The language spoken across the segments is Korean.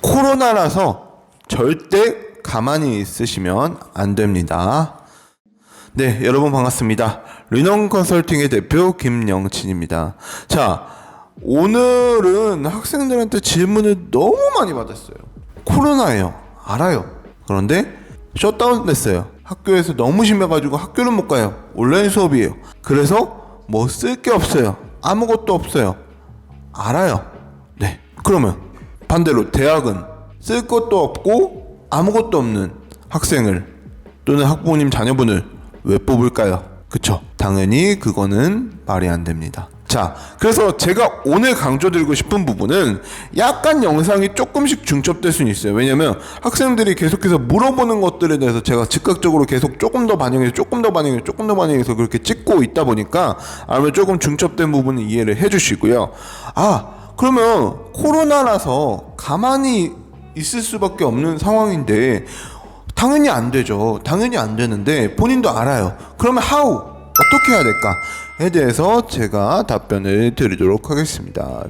코로나라서 절대 가만히 있으시면 안 됩니다. 네, 여러분 반갑습니다. 르논 컨설팅의 대표 김영진입니다. 자, 오늘은 학생들한테 질문을 너무 많이 받았어요. 코로나예요. 알아요. 그런데 셧다운 됐어요. 학교에서 너무 심해가지고 학교를 못 가요. 온라인 수업이에요. 그래서 뭐 쓸 게 없어요. 아무것도 없어요. 알아요. 네. 그러면 반대로 대학은 쓸 것도 없고 아무것도 없는 학생을 또는 학부모님 자녀분을 왜 뽑을까요? 그쵸? 당연히 그거는 말이 안 됩니다. 자, 그래서 제가 오늘 강조드리고 싶은 부분은 약간 영상이 조금씩 중첩될 수는 있어요. 왜냐면 학생들이 계속해서 물어보는 것들에 대해서 제가 즉각적으로 계속 조금 더 반영해서 그렇게 찍고 있다 보니까 아무래도 조금 중첩된 부분은 이해를 해주시고요. 그러면 코로나라서 가만히 있을 수밖에 없는 상황인데 당연히 안 되죠. 당연히 안 되는데 본인도 알아요. 그러면 어떻게 해야 될까에 대해서 제가 답변을 드리도록 하겠습니다.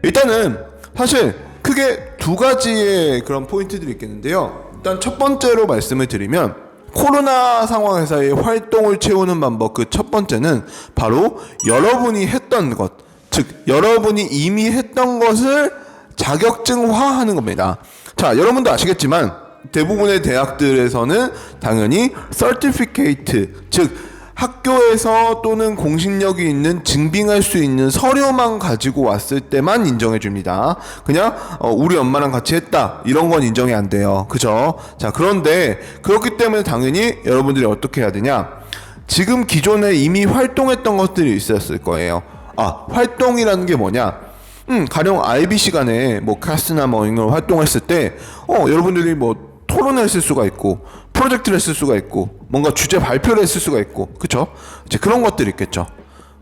일단은 사실 크게 두 가지의 그런 포인트들이 있겠는데요. 일단 첫 번째로 말씀을 드리면 코로나 상황에서의 활동을 채우는 방법, 그 첫 번째는 바로 여러분이 했던 것, 즉 여러분이 이미 했던 것을 자격증화하는 겁니다. 자, 여러분도 아시겠지만 대부분의 대학들에서는 당연히 certificate, 즉 학교에서 또는 공신력이 있는 증빙할 수 있는 서류만 가지고 왔을 때만 인정해 줍니다. 그냥 우리 엄마랑 같이 했다 이런 건 인정이 안 돼요. 그죠? 자, 그런데 그렇기 때문에 당연히 여러분들이 어떻게 해야 되냐, 지금 기존에 이미 활동했던 것들이 있었을 거예요. 활동이라는 게 뭐냐, 가령 IB 시간에 뭐 카스나 뭐 이런 걸 활동했을 때 여러분들이 뭐 토론을 했을 수가 있고 프로젝트를 했을 수가 있고 뭔가 주제 발표를 했을 수가 있고, 그쵸? 이제 그런 것들이 있겠죠.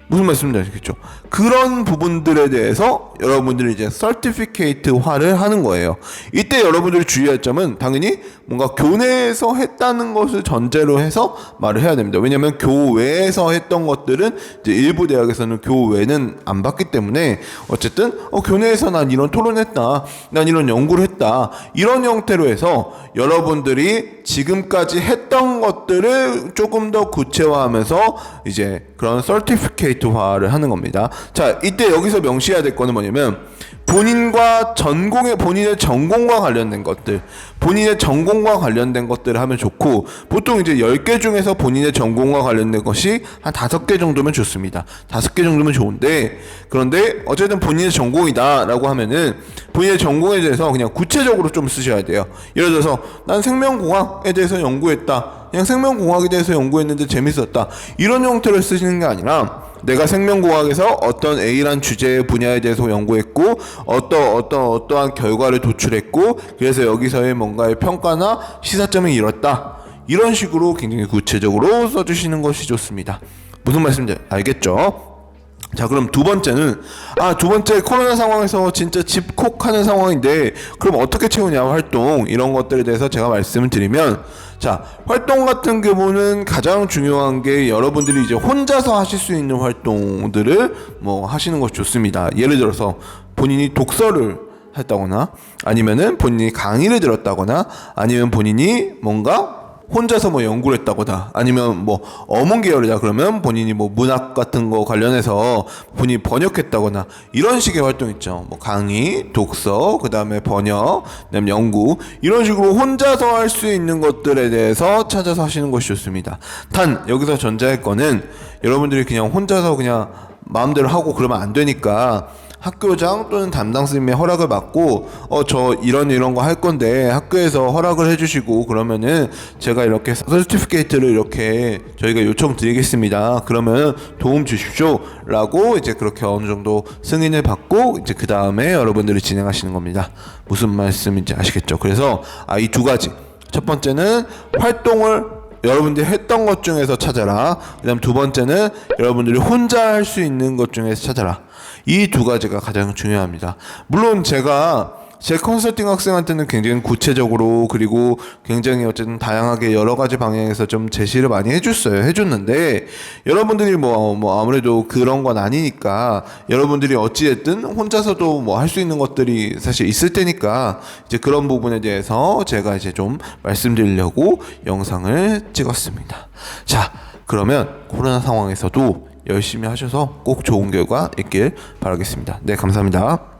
무슨 말씀인지 아시겠죠? 그런 부분들에 대해서 여러분들이 이제 서티피케이트화를 하는 거예요. 이때 여러분들이 주의할 점은 당연히 뭔가 교내에서 했다는 것을 전제로 해서 말을 해야 됩니다. 왜냐하면 교외에서 했던 것들은 이제 일부 대학에서는 교외는 안 받기 때문에 어쨌든 교내에서 난 이런 토론했다, 난 이런 연구를 했다, 이런 형태로 해서 여러분들이 지금까지 했던 것들을 조금 더 구체화하면서 이제 그런 서티피케이트화를 하는 겁니다. 자, 이때 여기서 명시해야 될 거는 뭐냐면 본인의 전공과 관련된 것들, 본인의 전공과 관련된 것들을 하면 좋고, 보통 이제 10개 중에서 본인의 전공과 관련된 것이 한 5개 정도면 좋습니다. 5개 정도면 좋은데, 그런데 어쨌든 본인의 전공이다라고 하면은 본인의 전공에 대해서 그냥 구체적으로 좀 쓰셔야 돼요. 예를 들어서 난 생명공학에 대해서 연구했다, 그냥 생명공학에 대해서 연구했는데 재밌었다, 이런 형태로 쓰시는 게 아니라 내가 생명공학에서 어떤 A란 주제의 분야에 대해서 연구했고 어떠한 결과를 도출했고 그래서 여기서의 뭔가의 평가나 시사점이 이렇다, 이런 식으로 굉장히 구체적으로 써주시는 것이 좋습니다. 무슨 말씀인지 알겠죠? 자, 그럼 두 번째는 두 번째 코로나 상황에서 진짜 집콕하는 상황인데 그럼 어떻게 채우냐, 활동 이런 것들에 대해서 제가 말씀을 드리면, 자, 활동 같은 경우는 가장 중요한 게 여러분들이 이제 혼자서 하실 수 있는 활동들을 뭐 하시는 것이 좋습니다. 예를 들어서 본인이 독서를 했다거나 아니면은 본인이 강의를 들었다거나 아니면 본인이 뭔가 혼자서 뭐 연구를 했다거나 아니면 뭐 어문 계열이다 그러면 본인이 뭐 문학 같은 거 관련해서 본인이 번역했다거나 이런 식의 활동 있죠. 뭐 강의, 독서, 그 다음에 번역, 그 다음에 연구, 이런 식으로 혼자서 할 수 있는 것들에 대해서 찾아서 하시는 것이 좋습니다. 단 여기서 전제할 거는 여러분들이 그냥 혼자서 그냥 마음대로 하고 그러면 안 되니까 학교장 또는 담당 선생님의 허락을 받고 저 이런 거 할 건데 학교에서 허락을 해주시고 그러면은 제가 이렇게 서티피케이트를 이렇게 저희가 요청드리겠습니다. 그러면 도움 주십시오 라고 이제 그렇게 어느 정도 승인을 받고 이제 그 다음에 여러분들이 진행하시는 겁니다. 무슨 말씀인지 아시겠죠? 그래서 이 두 가지, 첫 번째는 활동을 여러분들이 했던 것 중에서 찾아라, 그 다음 두 번째는 여러분들이 혼자 할 수 있는 것 중에서 찾아라. 이 두 가지가 가장 중요합니다. 물론 제가 제 컨설팅 학생한테는 굉장히 구체적으로 그리고 굉장히 어쨌든 다양하게 여러 가지 방향에서 좀 제시를 많이 해줬는데 여러분들이 뭐 아무래도 그런 건 아니니까 여러분들이 어찌됐든 혼자서도 뭐 할 수 있는 것들이 사실 있을 테니까 이제 그런 부분에 대해서 제가 이제 좀 말씀드리려고 영상을 찍었습니다. 자, 그러면 코로나 상황에서도 열심히 하셔서 꼭 좋은 결과 있길 바라겠습니다. 네, 감사합니다.